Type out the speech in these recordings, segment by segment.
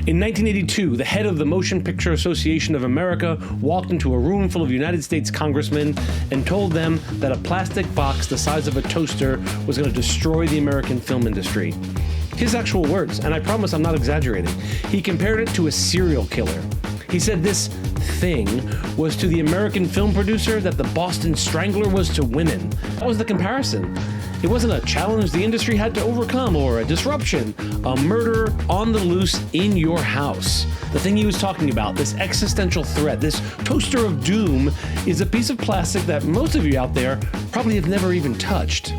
In 1982, the head of the Motion Picture Association of America walked into a room full of United States congressmen and told them that a plastic box the size of a toaster was going to destroy the American film industry. His actual words, and I promise I'm not exaggerating, he compared it to a serial killer. He said this thing was to the American film producer that the Boston Strangler was to women. That was the comparison. It wasn't a challenge the industry had to overcome or a disruption, a murder on the loose in your house. The thing he was talking about, this existential threat, this toaster of doom, is a piece of plastic that most of you out there probably have never even touched.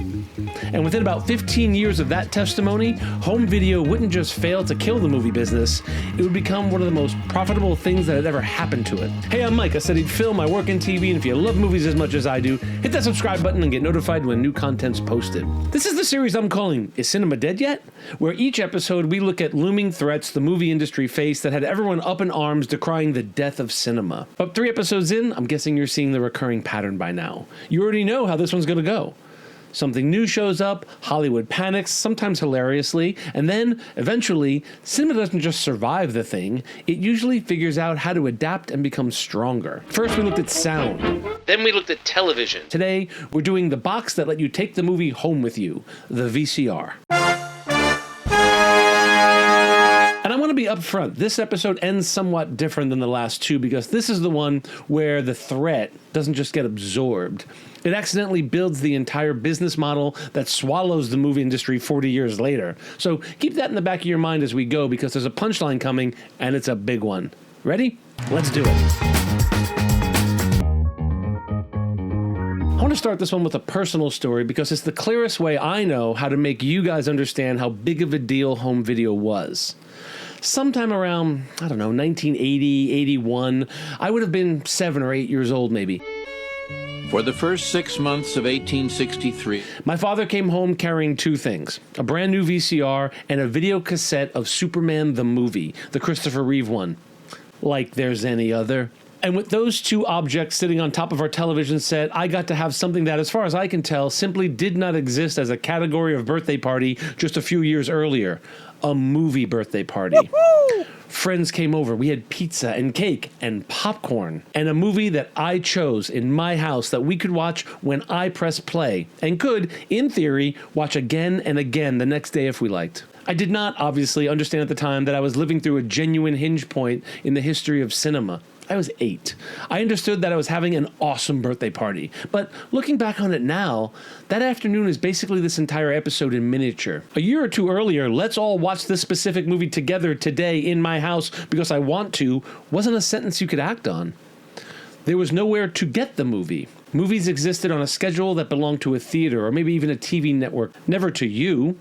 And within about 15 years of that testimony, home video wouldn't just fail to kill the movie business, it would become one of the most profitable things that had ever happened to it. Hey, I'm Mike. I studied film, I work in TV, and if you love movies as much as I do, hit that subscribe button and get notified when new content's posted. This is the series I'm calling Is Cinema Dead Yet? Where each episode we look at looming threats the movie industry faced that had everyone up in arms decrying the death of cinema. But 3 episodes in, I'm guessing you're seeing the recurring pattern by now. You already know how this one's gonna go. Something new shows up, Hollywood panics, sometimes hilariously, and then, eventually, cinema doesn't just survive the thing, it usually figures out how to adapt and become stronger. First we looked at sound, then we looked at television. Today, we're doing the box that let you take the movie home with you, the VCR. And I want to be upfront, this episode ends somewhat different than the last two because this is the one where the threat doesn't just get absorbed. It accidentally builds the entire business model that swallows the movie industry 40 years later. So keep that in the back of your mind as we go because there's a punchline coming and it's a big one. Ready? Let's do it. I want to start this one with a personal story because it's the clearest way I know how to make you guys understand how big of a deal home video was. Sometime around, 1980, 81, I would have been 7 or 8 years old maybe. For the first 6 months of 1863, my father came home carrying 2 things, a brand new VCR and a video cassette of Superman the movie, the Christopher Reeve one. Like there's any other. And with those 2 objects sitting on top of our television set, I got to have something that, as far as I can tell, simply did not exist as a category of birthday party just a few years earlier. A movie birthday party. Woo-hoo! Friends came over. We had pizza and cake and popcorn and a movie that I chose in my house that we could watch when I pressed play and could, in theory, watch again and again the next day if we liked. I did not, obviously, understand at the time that I was living through a genuine hinge point in the history of cinema. I was 8. I understood that I was having an awesome birthday party. But looking back on it now, that afternoon is basically this entire episode in miniature. A year or 2 earlier, let's all watch this specific movie together today in my house because I want to, wasn't a sentence you could act on. There was nowhere to get the movie. Movies existed on a schedule that belonged to a theater or maybe even a TV network, never to you.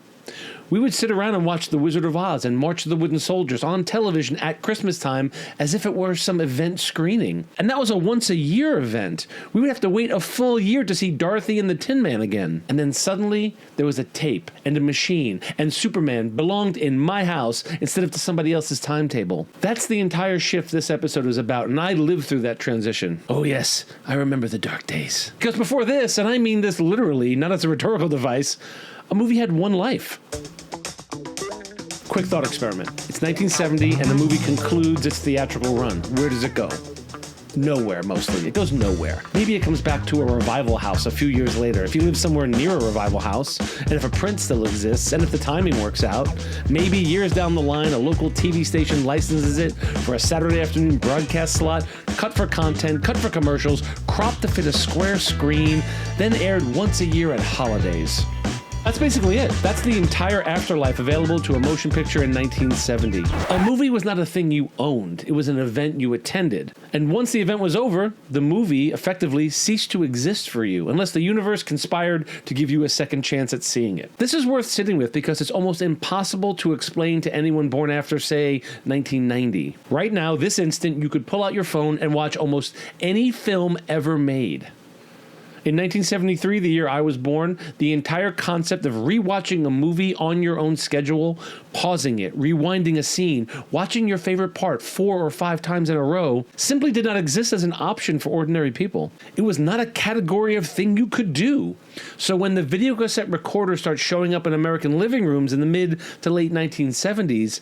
We would sit around and watch The Wizard of Oz and March of the Wooden Soldiers on television at Christmas time as if it were some event screening. And that was a once-a-year event. We would have to wait a full year to see Dorothy and the Tin Man again. And then suddenly, there was a tape and a machine, and Superman belonged in my house instead of to somebody else's timetable. That's the entire shift this episode is about, and I lived through that transition. Oh yes, I remember the dark days. Because before this, and I mean this literally, not as a rhetorical device, a movie had one life. Quick thought experiment. It's 1970 and the movie concludes its theatrical run. Where does it go? Nowhere, mostly. It goes nowhere. Maybe it comes back to a revival house a few years later. If you live somewhere near a revival house, and if a print still exists, and if the timing works out, maybe years down the line, a local TV station licenses it for a Saturday afternoon broadcast slot, cut for content, cut for commercials, cropped to fit a square screen, then aired once a year at holidays. That's basically it. That's the entire afterlife available to a motion picture in 1970. A movie was not a thing you owned. It was an event you attended. And once the event was over, the movie effectively ceased to exist for you, unless the universe conspired to give you a second chance at seeing it. This is worth sitting with because it's almost impossible to explain to anyone born after, say, 1990. Right now, this instant, you could pull out your phone and watch almost any film ever made. In 1973, the year I was born, the entire concept of rewatching a movie on your own schedule, pausing it, rewinding a scene, watching your favorite part 4 or 5 times in a row, simply did not exist as an option for ordinary people. It was not a category of thing you could do. So when the videocassette recorder starts showing up in American living rooms in the mid to late 1970s,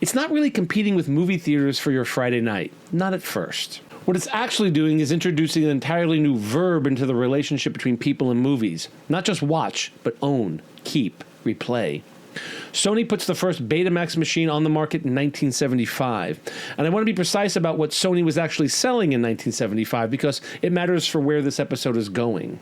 it's not really competing with movie theaters for your Friday night. Not at first. What it's actually doing is introducing an entirely new verb into the relationship between people and movies. Not just watch, but own, keep, replay. Sony puts the first Betamax machine on the market in 1975. And I want to be precise about what Sony was actually selling in 1975 because it matters for where this episode is going.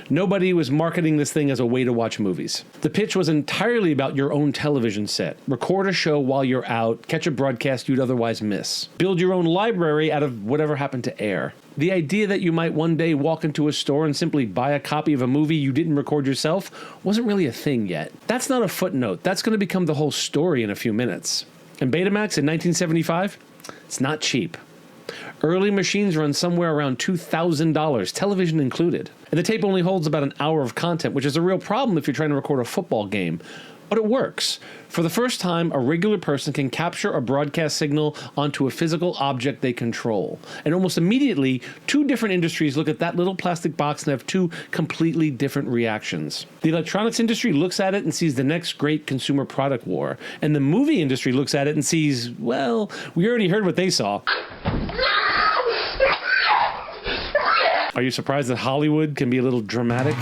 Nobody was marketing this thing as a way to watch movies. The pitch was entirely about your own television set. Record a show while you're out, catch a broadcast you'd otherwise miss. Build your own library out of whatever happened to air. The idea that you might one day walk into a store and simply buy a copy of a movie you didn't record yourself wasn't really a thing yet. That's not a footnote. That's going to become the whole story in a few minutes. And Betamax in 1975? It's not cheap. Early machines run somewhere around $2,000, television included. And the tape only holds about an hour of content, which is a real problem if you're trying to record a football game. But it works. For the first time, a regular person can capture a broadcast signal onto a physical object they control. And almost immediately, 2 different industries look at that little plastic box and have 2 completely different reactions. The electronics industry looks at it and sees the next great consumer product war. And the movie industry looks at it and sees, well, we already heard what they saw. Are you surprised that Hollywood can be a little dramatic?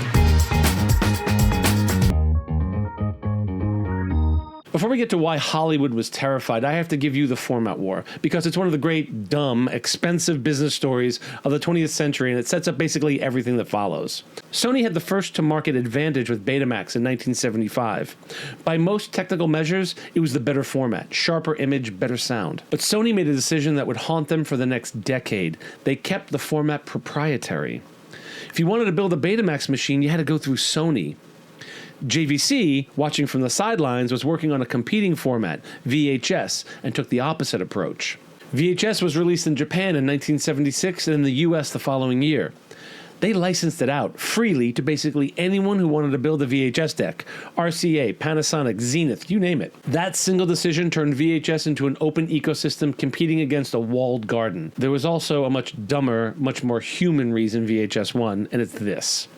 Before we get to why Hollywood was terrified, I have to give you the format war, because it's one of the great, dumb, expensive business stories of the 20th century, and it sets up basically everything that follows. Sony had the first-to-market advantage with Betamax in 1975. By most technical measures, it was the better format, sharper image, better sound. But Sony made a decision that would haunt them for the next decade. They kept the format proprietary. If you wanted to build a Betamax machine, you had to go through Sony. JVC, watching from the sidelines, was working on a competing format, VHS, and took the opposite approach. VHS was released in Japan in 1976 and in the US the following year. They licensed it out freely to basically anyone who wanted to build a VHS deck. RCA, Panasonic, Zenith, you name it. That single decision turned VHS into an open ecosystem competing against a walled garden. There was also a much dumber, much more human reason VHS won, and it's this.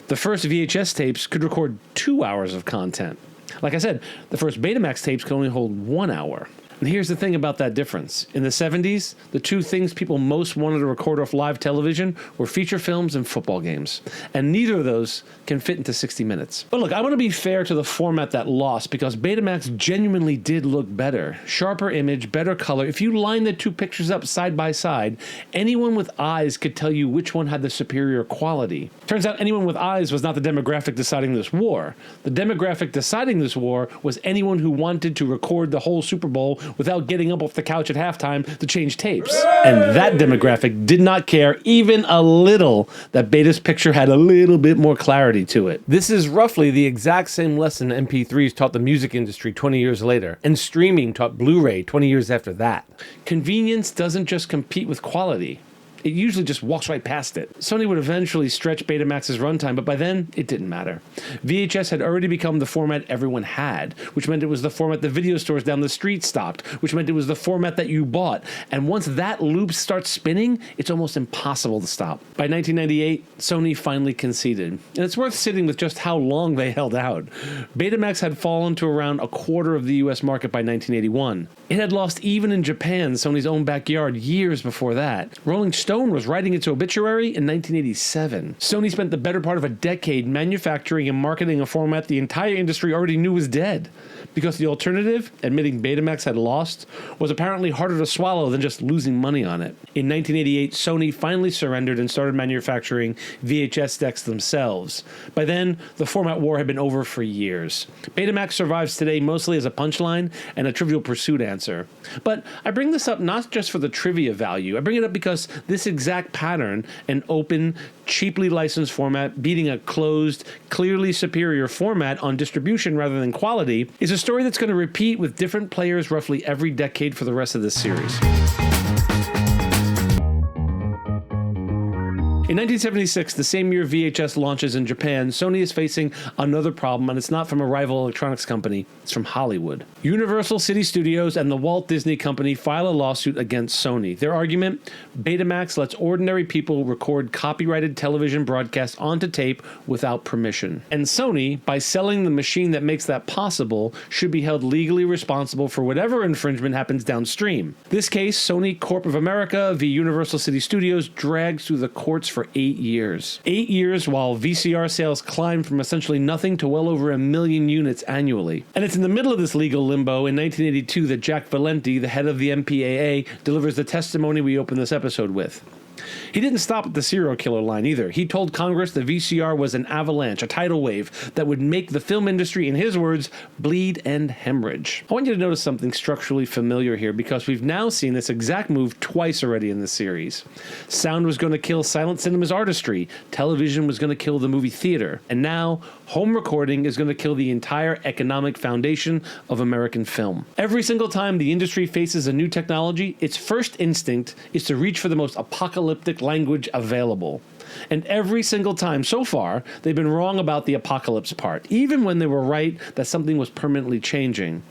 The first VHS tapes could record 2 hours of content. Like I said, the first Betamax tapes could only hold 1 hour. And here's the thing about that difference. In the 70s, the 2 things people most wanted to record off live television were feature films and football games. And neither of those can fit into 60 minutes. But look, I want to be fair to the format that lost, because Betamax genuinely did look better. Sharper image, better color. If you line the 2 pictures up side by side, anyone with eyes could tell you which one had the superior quality. Turns out anyone with eyes was not the demographic deciding this war. The demographic deciding this war was anyone who wanted to record the whole Super Bowl without getting up off the couch at halftime to change tapes. And that demographic did not care even a little that Beta's picture had a little bit more clarity to it. This is roughly the exact same lesson MP3s taught the music industry 20 years later, and streaming taught Blu-ray 20 years after that. Convenience doesn't just compete with quality. It usually just walks right past it. Sony would eventually stretch Betamax's runtime, but by then, it didn't matter. VHS had already become the format everyone had, which meant it was the format the video stores down the street stocked, which meant it was the format that you bought. And once that loop starts spinning, it's almost impossible to stop. By 1998, Sony finally conceded. And it's worth sitting with just how long they held out. Betamax had fallen to around a quarter of the US market by 1981. It had lost even in Japan, Sony's own backyard, years before that. Rolling Stone was writing its obituary in 1987. Sony spent the better part of a decade manufacturing and marketing a format the entire industry already knew was dead, because the alternative, admitting Betamax had lost, was apparently harder to swallow than just losing money on it. In 1988, Sony finally surrendered and started manufacturing VHS decks themselves. By then, the format war had been over for years. Betamax survives today mostly as a punchline and a Trivial Pursuit answer. But I bring this up not just for the trivia value. I bring it up because this exact pattern, an open, cheaply licensed format beating a closed, clearly superior format on distribution rather than quality, is a story that's going to repeat with different players roughly every decade for the rest of this series. In 1976, the same year VHS launches in Japan, Sony is facing another problem, and it's not from a rival electronics company, it's from Hollywood. Universal City Studios and the Walt Disney Company file a lawsuit against Sony. Their argument, Betamax lets ordinary people record copyrighted television broadcasts onto tape without permission. And Sony, by selling the machine that makes that possible, should be held legally responsible for whatever infringement happens downstream. This case, Sony Corp of America v. Universal City Studios, drags through the courts for 8 years. 8 years while VCR sales climbed from essentially nothing to well over 1 million units annually. And it's in the middle of this legal limbo in 1982 that Jack Valenti, the head of the MPAA, delivers the testimony we open this episode with. He didn't stop at the serial killer line either. He told Congress the VCR was an avalanche, a tidal wave that would make the film industry, in his words, bleed and hemorrhage. I want you to notice something structurally familiar here because we've now seen this exact move twice already in this series. Sound was going to kill silent cinema's artistry. Television was going to kill the movie theater. And now, home recording is going to kill the entire economic foundation of American film. Every single time the industry faces a new technology, its first instinct is to reach for the most apocalyptic language available. And every single time so far, they've been wrong about the apocalypse part, even when they were right that something was permanently changing.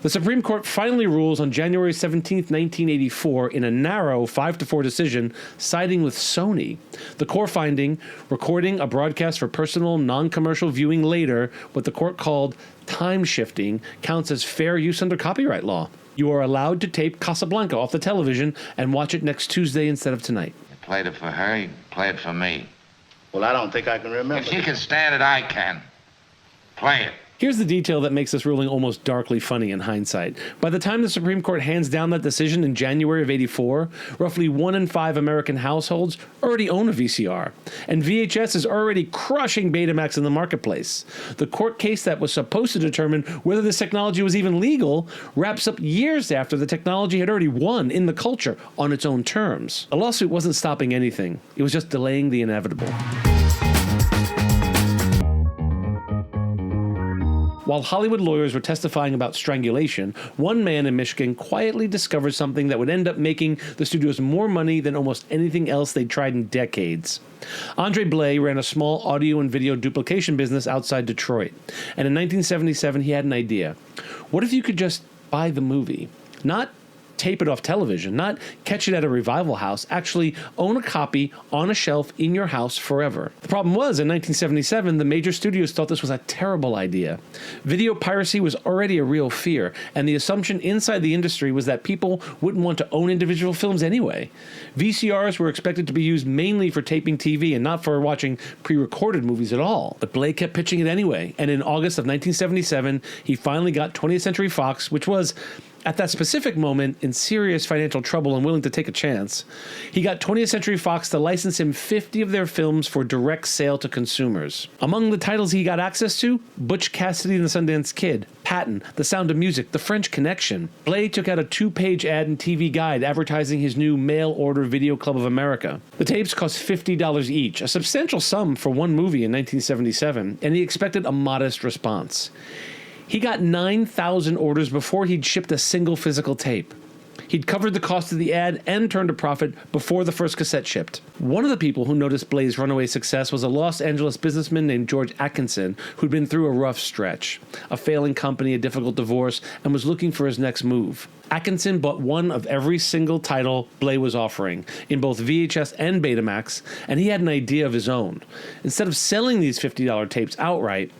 The Supreme Court finally rules on January 17, 1984, in a narrow 5-4 decision, siding with Sony. The core finding, recording a broadcast for personal, non-commercial viewing later, what the court called time shifting, counts as fair use under copyright law. You are allowed to tape Casablanca off the television and watch it next Tuesday instead of tonight. You played it for her, you play it for me. Well, I don't think I can remember. If she can stand it, I can. Play it. Here's the detail that makes this ruling almost darkly funny in hindsight. By the time the Supreme Court hands down that decision in January of '84, roughly 1 in 5 American households already own a VCR, and VHS is already crushing Betamax in the marketplace. The court case that was supposed to determine whether this technology was even legal wraps up years after the technology had already won in the culture on its own terms. The lawsuit wasn't stopping anything. It was just delaying the inevitable. While Hollywood lawyers were testifying about strangulation, one man in Michigan quietly discovered something that would end up making the studios more money than almost anything else they'd tried in decades. Andre Blais ran a small audio and video duplication business outside Detroit, and in 1977 he had an idea. What if you could just buy the movie? Not tape it off television, not catch it at a revival house, actually own a copy on a shelf in your house forever. The problem was, in 1977, the major studios thought this was a terrible idea. Video piracy was already a real fear, and the assumption inside the industry was that people wouldn't want to own individual films anyway. VCRs were expected to be used mainly for taping TV and not for watching pre-recorded movies at all. But Blais kept pitching it anyway, and in August of 1977, he finally got 20th Century Fox, which was, at that specific moment, in serious financial trouble and willing to take a chance. He got 20th Century Fox to license him 50 of their films for direct sale to consumers. Among the titles he got access to, Butch Cassidy and the Sundance Kid, Patton, The Sound of Music, The French Connection. Blais took out a 2-page ad and TV guide advertising his new mail-order Video Club of America. The tapes cost $50 each, a substantial sum for one movie in 1977, and he expected a modest response. He got 9,000 orders before he'd shipped a single physical tape. He'd covered the cost of the ad and turned a profit before the first cassette shipped. One of the people who noticed Blais' runaway success was a Los Angeles businessman named George Atkinson, who'd been through a rough stretch, a failing company, a difficult divorce, and was looking for his next move. Atkinson bought one of every single title Blais was offering, in both VHS and Betamax, and he had an idea of his own. Instead of selling these $50 tapes outright,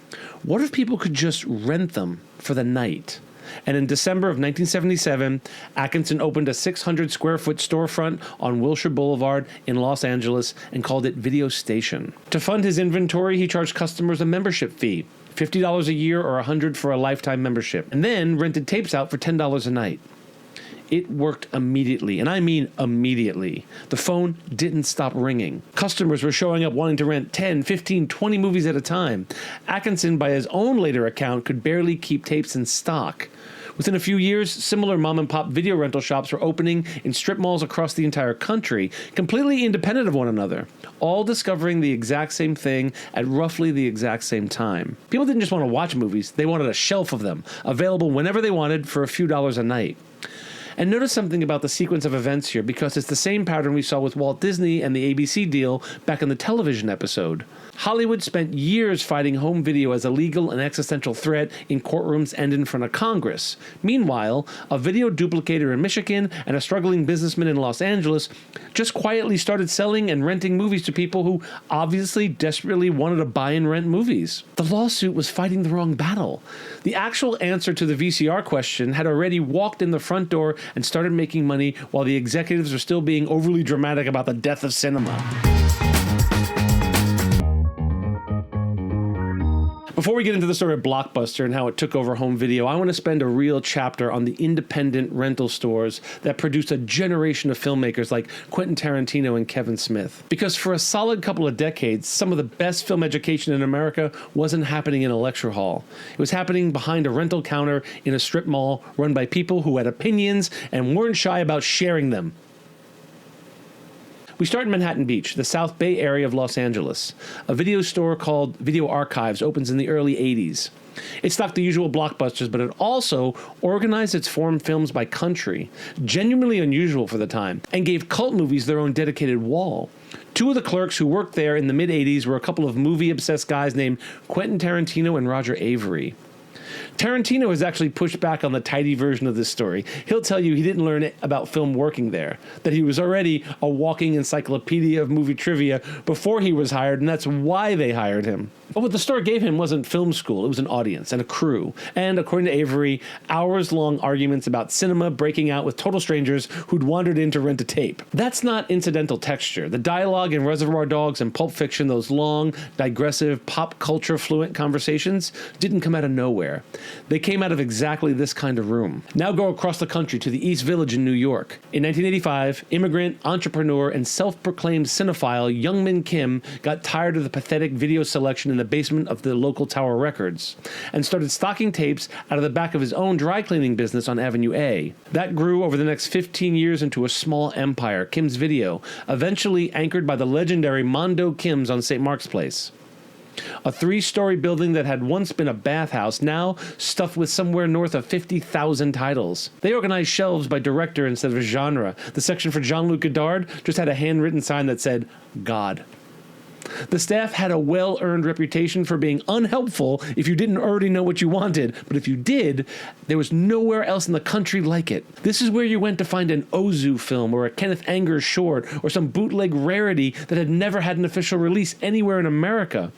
what if people could just rent them for the night? And in December of 1977, Atkinson opened a 600-square-foot storefront on Wilshire Boulevard in Los Angeles and called it Video Station. To fund his inventory, he charged customers a membership fee, $50 a year or $100 for a lifetime membership, and then rented tapes out for $10 a night. It worked immediately, and I mean immediately. The phone didn't stop ringing. Customers were showing up wanting to rent 10, 15, 20 movies at a time. Atkinson, by his own later account, could barely keep tapes in stock. Within a few years, similar mom-and-pop video rental shops were opening in strip malls across the entire country, completely independent of one another, all discovering the exact same thing at roughly the exact same time. People didn't just want to watch movies, they wanted a shelf of them, available whenever they wanted for a few dollars a night. And notice something about the sequence of events here, because it's the same pattern we saw with Walt Disney and the ABC deal back in the television episode. Hollywood spent years fighting home video as a legal and existential threat in courtrooms and in front of Congress. Meanwhile, a video duplicator in Michigan and a struggling businessman in Los Angeles just quietly started selling and renting movies to people who obviously desperately wanted to buy and rent movies. The lawsuit was fighting the wrong battle. The actual answer to the VCR question had already walked in the front door and started making money while the executives were still being overly dramatic about the death of cinema. Before we get into the story of Blockbuster and how it took over home video, I want to spend a real chapter on the independent rental stores that produced a generation of filmmakers like Quentin Tarantino and Kevin Smith. Because for a solid couple of decades, some of the best film education in America wasn't happening in a lecture hall. It was happening behind a rental counter in a strip mall run by people who had opinions and weren't shy about sharing them. We start in Manhattan Beach, the South Bay area of Los Angeles. A video store called Video Archives opens in the early 80s. It stocked the usual blockbusters, but it also organized its foreign films by country, genuinely unusual for the time, and gave cult movies their own dedicated wall. Two of the clerks who worked there in the mid-80s were a couple of movie-obsessed guys named Quentin Tarantino and Roger Avery. Tarantino has actually pushed back on the tidy version of this story. He'll tell you he didn't learn about film working there, that he was already a walking encyclopedia of movie trivia before he was hired, and that's why they hired him. But what the store gave him wasn't film school, it was an audience and a crew. And according to Avery, hours-long arguments about cinema breaking out with total strangers who'd wandered in to rent a tape. That's not incidental texture. The dialogue in Reservoir Dogs and Pulp Fiction, those long, digressive, pop culture fluent conversations, didn't come out of nowhere. They came out of exactly this kind of room. Now go across the country to the East Village in New York. In 1985, immigrant, entrepreneur, and self-proclaimed cinephile Youngmin Kim got tired of the pathetic video selection in the basement of the local Tower Records and started stocking tapes out of the back of his own dry cleaning business on Avenue A. That grew over the next 15 years into a small empire, Kim's Video, eventually anchored by the legendary Mondo Kim's on St. Mark's Place. A 3-story building that had once been a bathhouse, now stuffed with somewhere north of 50,000 titles. They organized shelves by director instead of genre. The section for Jean-Luc Godard just had a handwritten sign that said, God. The staff had a well-earned reputation for being unhelpful if you didn't already know what you wanted, but if you did, there was nowhere else in the country like it. This is where you went to find an Ozu film or a Kenneth Anger short or some bootleg rarity that had never had an official release anywhere in America.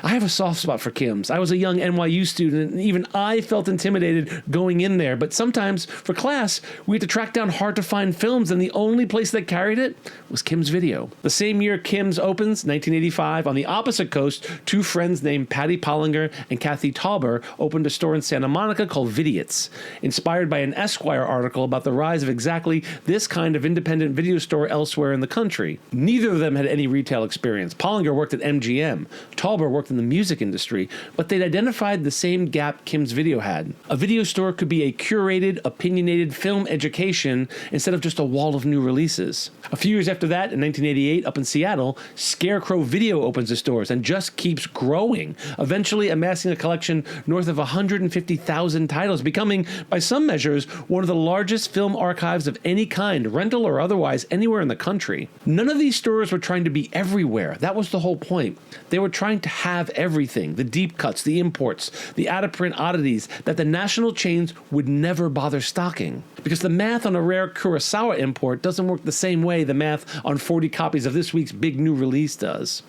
I have a soft spot for Kim's. I was a young NYU student, and even I felt intimidated going in there. But sometimes, for class, we had to track down hard-to-find films, and the only place that carried it was Kim's Video. The same year Kim's opens, 1985, on the opposite coast, two friends named Patty Pollinger and Kathy Tauber opened a store in Santa Monica called Vidiots, inspired by an Esquire article about the rise of exactly this kind of independent video store elsewhere in the country. Neither of them had any retail experience. Pollinger worked at MGM. Tauber worked in the music industry, but they'd identified the same gap Kim's Video had. A video store could be a curated, opinionated film education instead of just a wall of new releases. A few years after that, in 1988, up in Seattle, Scarecrow Video opens its doors and just keeps growing, eventually amassing a collection north of 150,000 titles, becoming, by some measures, one of the largest film archives of any kind, rental or otherwise, anywhere in the country. None of these stores were trying to be everywhere. That was the whole point. They were trying to have everything, the deep cuts, the imports, the out-of-print oddities that the national chains would never bother stocking. Because the math on a rare Kurosawa import doesn't work the same way the math on 40 copies of this week's big new release does.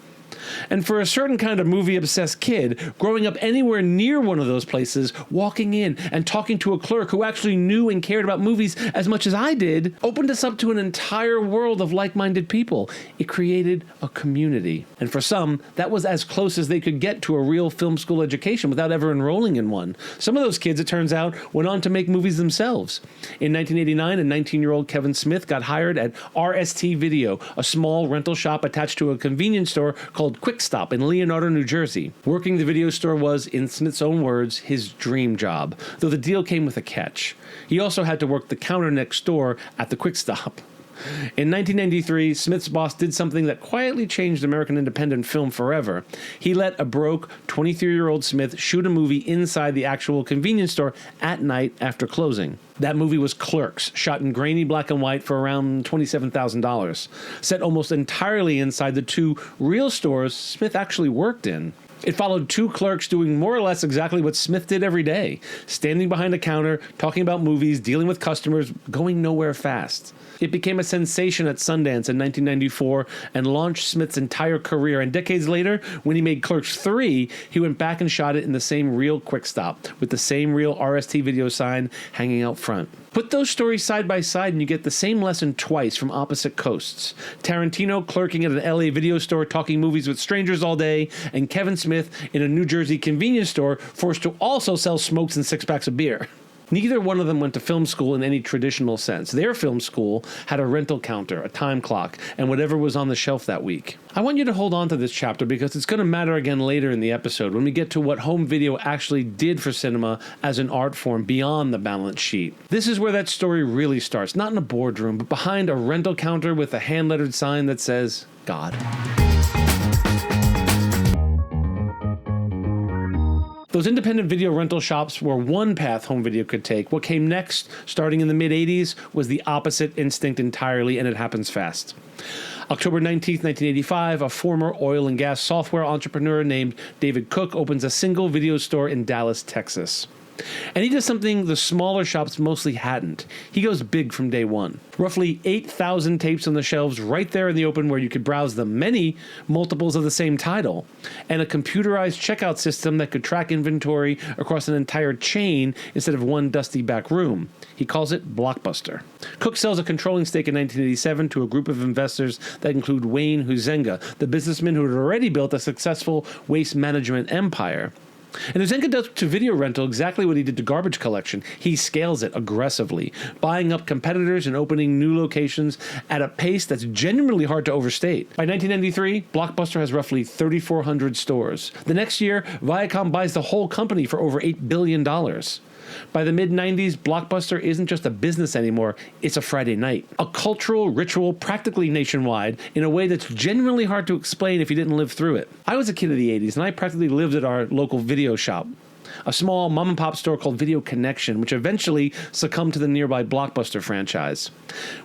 And for a certain kind of movie-obsessed kid, growing up anywhere near one of those places, walking in and talking to a clerk who actually knew and cared about movies as much as I did, opened us up to an entire world of like-minded people. It created a community. And for some, that was as close as they could get to a real film school education without ever enrolling in one. Some of those kids, it turns out, went on to make movies themselves. In 1989, a 19-year-old Kevin Smith got hired at RST Video, a small rental shop attached to a convenience store called Quick Stop in Leonardo, New Jersey. Working the video store was, in Smith's own words, his dream job, though the deal came with a catch. He also had to work the counter next door at the Quick Stop. In 1993, Smith's boss did something that quietly changed American independent film forever. He let a broke 23-year-old Smith shoot a movie inside the actual convenience store at night after closing. That movie was Clerks, shot in grainy black and white for around $27,000, set almost entirely inside the two real stores Smith actually worked in. It followed two clerks doing more or less exactly what Smith did every day, standing behind a counter, talking about movies, dealing with customers, going nowhere fast. It became a sensation at Sundance in 1994 and launched Smith's entire career. And decades later, when he made Clerks 3, he went back and shot it in the same real quick stop, with the same real RST video sign hanging out front. Put those stories side by side and you get the same lesson twice from opposite coasts. Tarantino clerking at an LA video store talking movies with strangers all day, and Kevin Smith in a New Jersey convenience store forced to also sell smokes and six-packs of beer. Neither one of them went to film school in any traditional sense. Their film school had a rental counter, a time clock, and whatever was on the shelf that week. I want you to hold on to this chapter because it's going to matter again later in the episode when we get to what home video actually did for cinema as an art form beyond the balance sheet. This is where that story really starts, not in a boardroom, but behind a rental counter with a hand-lettered sign that says, God. Those independent video rental shops were one path home video could take. What came next, starting in the mid-'80s, was the opposite instinct entirely, and it happens fast. October 19th, 1985, a former oil and gas software entrepreneur named David Cook opens a single video store in Dallas, Texas. And he does something the smaller shops mostly hadn't. He goes big from day one. Roughly 8,000 tapes on the shelves right there in the open where you could browse them, many multiples of the same title, and a computerized checkout system that could track inventory across an entire chain instead of one dusty back room. He calls it Blockbuster. Cook sells a controlling stake in 1987 to a group of investors that include Wayne Huizenga, the businessman who had already built a successful waste management empire. And Huizenga does to video rental exactly what he did to garbage collection. He scales it aggressively, buying up competitors and opening new locations at a pace that's genuinely hard to overstate. By 1993, Blockbuster has roughly 3,400 stores. The next year, Viacom buys the whole company for over $8 billion. By the mid-90s, Blockbuster isn't just a business anymore, it's a Friday night. A cultural ritual practically nationwide in a way that's genuinely hard to explain if you didn't live through it. I was a kid of the 80s, and I practically lived at our local video shop, a small mom-and-pop store called Video Connection, which eventually succumbed to the nearby Blockbuster franchise.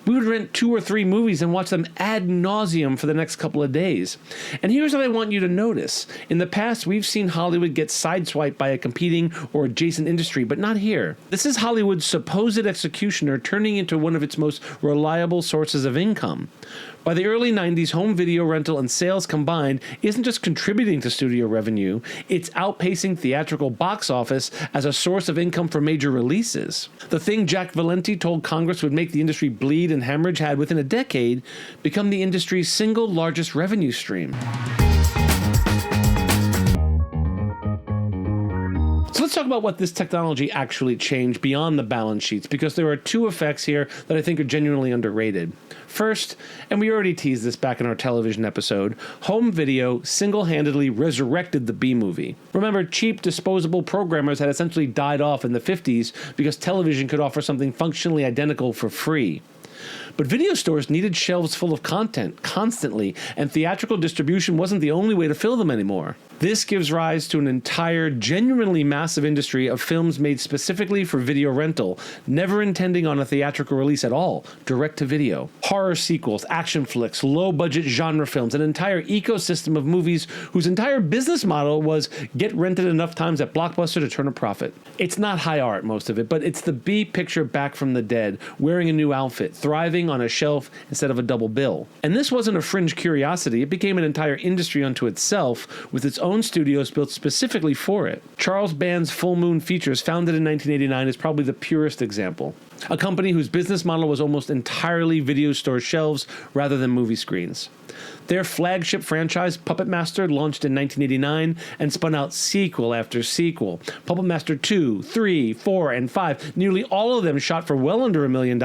We would rent 2 or 3 movies and watch them ad nauseum for the next couple of days. And here's what I want you to notice. In the past, we've seen Hollywood get sideswiped by a competing or adjacent industry, but not here. This is Hollywood's supposed executioner turning into one of its most reliable sources of income. By the early 90s, home video rental and sales combined isn't just contributing to studio revenue, it's outpacing theatrical box office as a source of income for major releases. The thing Jack Valenti told Congress would make the industry bleed and hemorrhage had, within a decade, become the industry's single largest revenue stream. So let's talk about what this technology actually changed beyond the balance sheets, because there are 2 effects here that I think are genuinely underrated. First, and we already teased this back in our television episode, home video single-handedly resurrected the B-movie. Remember, cheap, disposable programmers had essentially died off in the 50s because television could offer something functionally identical for free. But video stores needed shelves full of content constantly, and theatrical distribution wasn't the only way to fill them anymore. This gives rise to an entire, genuinely massive industry of films made specifically for video rental, never intending on a theatrical release at all, direct to video. Horror sequels, action flicks, low-budget genre films, an entire ecosystem of movies whose entire business model was get rented enough times at Blockbuster to turn a profit. It's not high art, most of it, but it's the B picture back from the dead, wearing a new outfit, thriving on a shelf instead of a double bill. And this wasn't a fringe curiosity, it became an entire industry unto itself, with its own studios built specifically for it. Charles Band's Full Moon Features, founded in 1989, is probably the purest example. A company whose business model was almost entirely video store shelves rather than movie screens. Their flagship franchise, Puppet Master, launched in 1989 and spun out sequel after sequel. Puppet Master 2, 3, 4, and 5, nearly all of them shot for well under $1 million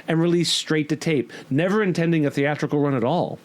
and released straight to tape, never intending a theatrical run at all.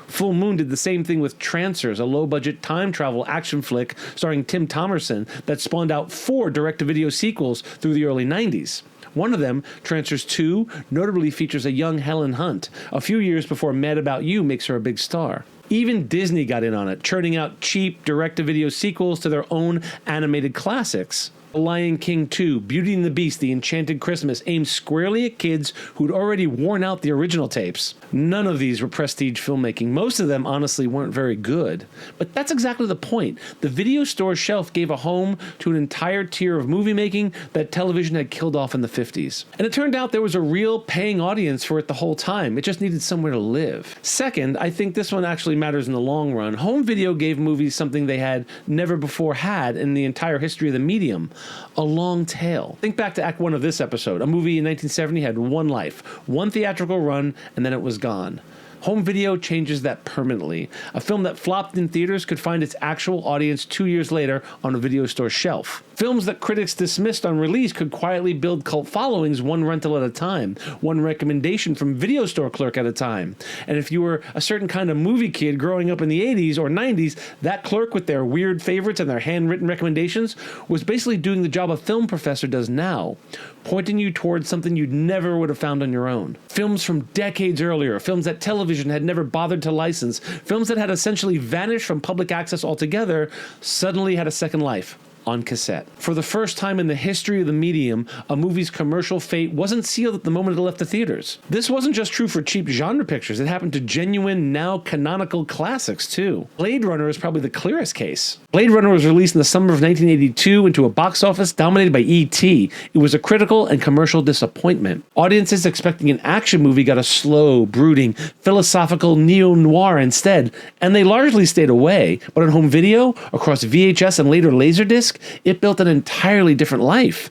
Full Moon did the same thing with Trancers, a low-budget time travel action flick starring Tim Thomerson that spawned out 4 direct-to-video sequels through the early 90s. One of them, Trancers 2, notably features a young Helen Hunt, a few years before Mad About You makes her a big star. Even Disney got in on it, churning out cheap direct-to-video sequels to their own animated classics. Lion King 2, Beauty and the Beast, The Enchanted Christmas, aimed squarely at kids who'd already worn out the original tapes. None of these were prestige filmmaking. Most of them, honestly, weren't very good. But that's exactly the point. The video store shelf gave a home to an entire tier of movie making that television had killed off in the 50s. And it turned out there was a real paying audience for it the whole time. It just needed somewhere to live. Second, I think this one actually matters in the long run. Home video gave movies something they had never before had in the entire history of the medium. A long tail. Think back to Act 1 of this episode. A movie in 1970 had one life, one theatrical run, and then it was gone. Home video changes that permanently. A film that flopped in theaters could find its actual audience 2 years later on a video store shelf. Films that critics dismissed on release could quietly build cult followings one rental at a time, one recommendation from video store clerk at a time. And if you were a certain kind of movie kid growing up in the 80s or 90s, that clerk with their weird favorites and their handwritten recommendations was basically doing the job a film professor does now, pointing you towards something you'd never would have found on your own. Films from decades earlier, films that television had never bothered to license, films that had essentially vanished from public access altogether, suddenly had a second life. On cassette. For the first time in the history of the medium, a movie's commercial fate wasn't sealed at the moment it left the theaters. This wasn't just true for cheap genre pictures, it happened to genuine, now canonical classics too. Blade Runner is probably the clearest case. Blade Runner was released in the summer of 1982 into a box office dominated by E.T. It was a critical and commercial disappointment. Audiences expecting an action movie got a slow, brooding, philosophical neo-noir instead, and they largely stayed away. But on home video, across VHS and later Laserdisc, it built an entirely different life.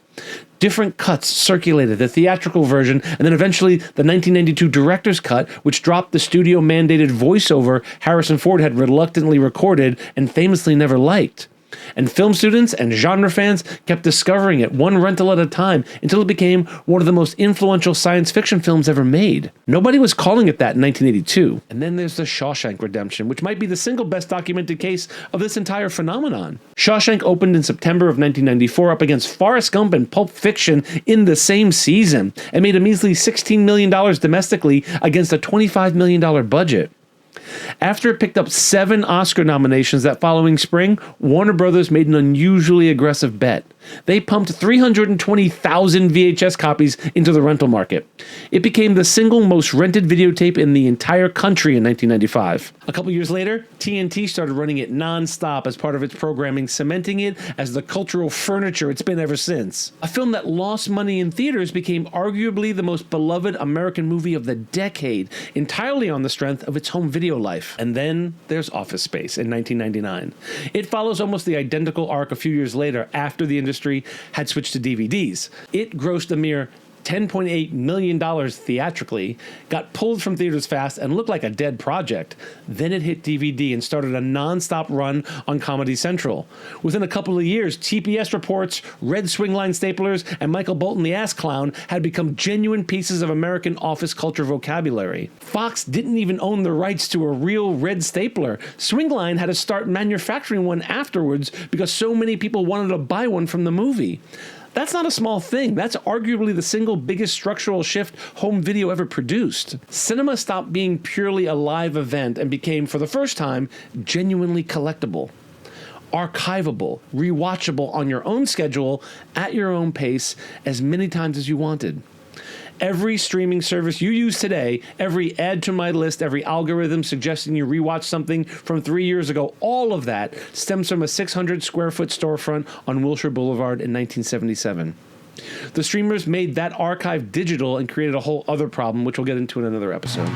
Different cuts circulated, the theatrical version, and then eventually the 1992 director's cut, which dropped the studio-mandated voiceover Harrison Ford had reluctantly recorded and famously never liked. And film students and genre fans kept discovering it one rental at a time until it became one of the most influential science fiction films ever made. Nobody was calling it that in 1982. And then there's The Shawshank Redemption, which might be the single best documented case of this entire phenomenon. Shawshank opened in September of 1994 up against Forrest Gump and Pulp Fiction in the same season and made a measly $16 million domestically against a $25 million budget. After it picked up 7 Oscar nominations that following spring, Warner Brothers made an unusually aggressive bet. They pumped 320,000 VHS copies into the rental market. It became the single most rented videotape in the entire country in 1995. A couple years later, TNT started running it non-stop as part of its programming, cementing it as the cultural furniture it's been ever since. A film that lost money in theaters became arguably the most beloved American movie of the decade, entirely on the strength of its home video life. And then there's Office Space in 1999. It follows almost the identical arc a few years later after the industry had switched to DVDs. It grossed a mere $10.8 million theatrically, got pulled from theaters fast, and looked like a dead project. Then it hit DVD and started a non-stop run on Comedy Central. Within a couple of years, TPS reports, red swingline staplers, and Michael Bolton the Ass Clown had become genuine pieces of American office culture vocabulary. Fox didn't even own the rights to a real red stapler. Swingline had to start manufacturing one afterwards because so many people wanted to buy one from the movie. That's not a small thing. That's arguably the single biggest structural shift home video ever produced. Cinema stopped being purely a live event and became, for the first time, genuinely collectible, archivable, rewatchable on your own schedule, at your own pace, as many times as you wanted. Every streaming service you use today, every add to my list, every algorithm suggesting you rewatch something from 3 years ago, all of that stems from a 600 square foot storefront on Wilshire Boulevard in 1977. The streamers made that archive digital and created a whole other problem, which we'll get into in another episode.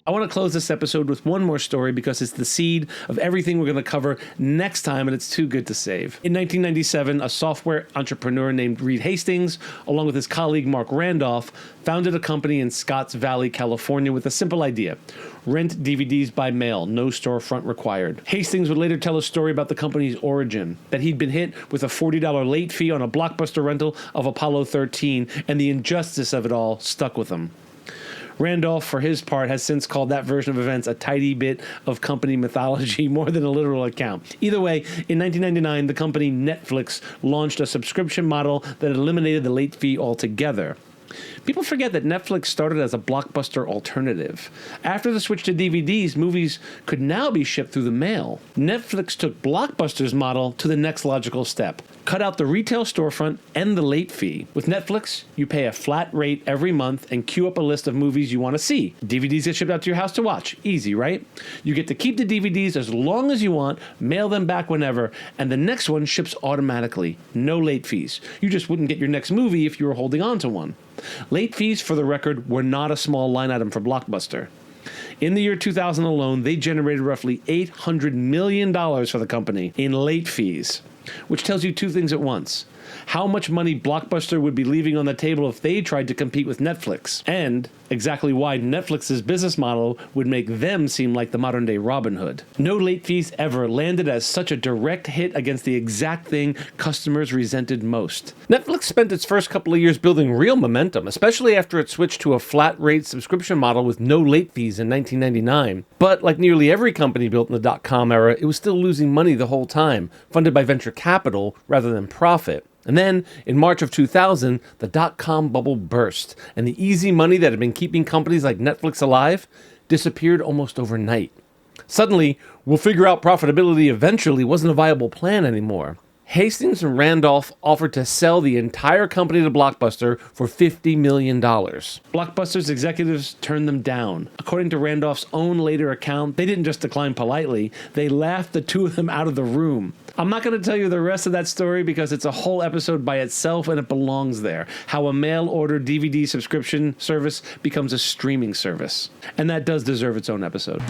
I want to close this episode with one more story because it's the seed of everything we're going to cover next time, and it's too good to save. In 1997, a software entrepreneur named Reed Hastings, along with his colleague Mark Randolph, founded a company in Scotts Valley, California with a simple idea: rent DVDs by mail, no storefront required. Hastings would later tell a story about the company's origin, that he'd been hit with a $40 late fee on a Blockbuster rental of Apollo 13, and the injustice of it all stuck with him. Randolph, for his part, has since called that version of events a tidy bit of company mythology more than a literal account. Either way, in 1999, the company Netflix launched a subscription model that eliminated the late fee altogether. People forget that Netflix started as a Blockbuster alternative. After the switch to DVDs, movies could now be shipped through the mail. Netflix took Blockbuster's model to the next logical step. Cut out the retail storefront and the late fee. With Netflix, you pay a flat rate every month and queue up a list of movies you want to see. DVDs get shipped out to your house to watch. Easy, right? You get to keep the DVDs as long as you want, mail them back whenever, and the next one ships automatically. No late fees. You just wouldn't get your next movie if you were holding on to one. Late fees, for the record, were not a small line item for Blockbuster. In the year 2000 alone, they generated roughly $800 million for the company in late fees, which tells you two things at once. How much money Blockbuster would be leaving on the table if they tried to compete with Netflix, and exactly why Netflix's business model would make them seem like the modern-day Robin Hood. No late fees ever landed as such a direct hit against the exact thing customers resented most. Netflix spent its first couple of years building real momentum, especially after it switched to a flat-rate subscription model with no late fees in 1999. But like nearly every company built in the dot-com era, it was still losing money the whole time, funded by venture capital rather than profit. And then, in March of 2000, the dot-com bubble burst, and the easy money that had been keeping companies like Netflix alive disappeared almost overnight. Suddenly, we'll figure out profitability eventually wasn't a viable plan anymore. Hastings and Randolph offered to sell the entire company to Blockbuster for $50 million. Blockbuster's executives turned them down. According to Randolph's own later account, they didn't just decline politely, they laughed the two of them out of the room. I'm not going to tell you the rest of that story because it's a whole episode by itself and it belongs there. How a mail-order DVD subscription service becomes a streaming service. And that does deserve its own episode.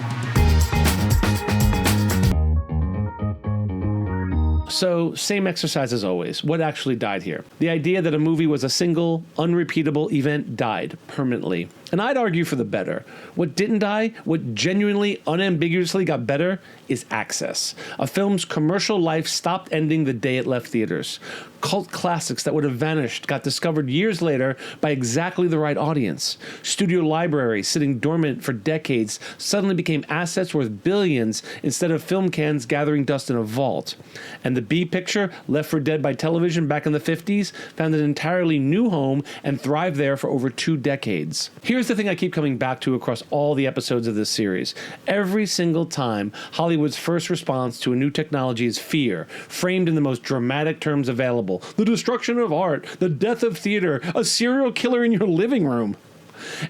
So, same exercise as always. What actually died here? The idea that a movie was a single, unrepeatable event died permanently. And I'd argue for the better. What didn't die, what genuinely, unambiguously got better, is access. A film's commercial life stopped ending the day it left theaters. Cult classics that would have vanished got discovered years later by exactly the right audience. Studio libraries sitting dormant for decades suddenly became assets worth billions instead of film cans gathering dust in a vault. And the B picture, left for dead by television back in the 50s, found an entirely new home and thrived there for over 2 decades. Here's the thing I keep coming back to across all the episodes of this series. Every single time, Hollywood's first response to a new technology is fear, framed in the most dramatic terms available. The destruction of art, the death of theater, a serial killer in your living room.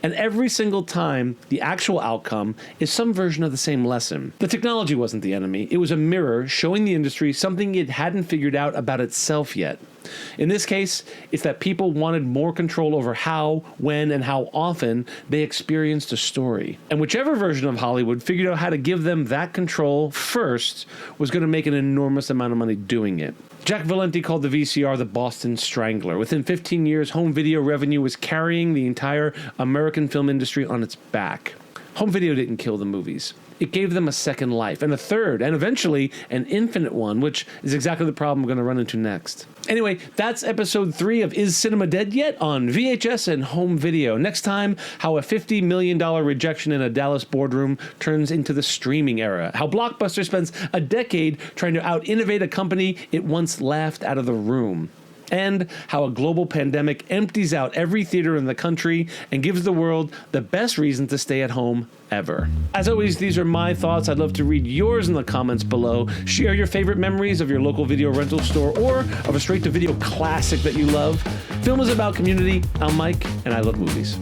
And every single time, the actual outcome is some version of the same lesson. The technology wasn't the enemy. It was a mirror showing the industry something it hadn't figured out about itself yet. In this case, it's that people wanted more control over how, when, and how often they experienced a story. And whichever version of Hollywood figured out how to give them that control first was going to make an enormous amount of money doing it. Jack Valenti called the VCR the Boston Strangler. Within 15 years, home video revenue was carrying the entire American film industry on its back. Home video didn't kill the movies. It gave them a second life, and a third, and eventually an infinite one, which is exactly the problem we're going to run into next. Anyway, that's episode 3 of Is Cinema Dead Yet? On VHS and home video. Next time, how a $50 million rejection in a Dallas boardroom turns into the streaming era. How Blockbuster spends a decade trying to out-innovate a company it once laughed out of the room. And how a global pandemic empties out every theater in the country and gives the world the best reason to stay at home ever. As always, these are my thoughts. I'd love to read yours in the comments below. Share your favorite memories of your local video rental store or of a straight-to-video classic that you love. Film is about community. I'm Mike, and I love movies.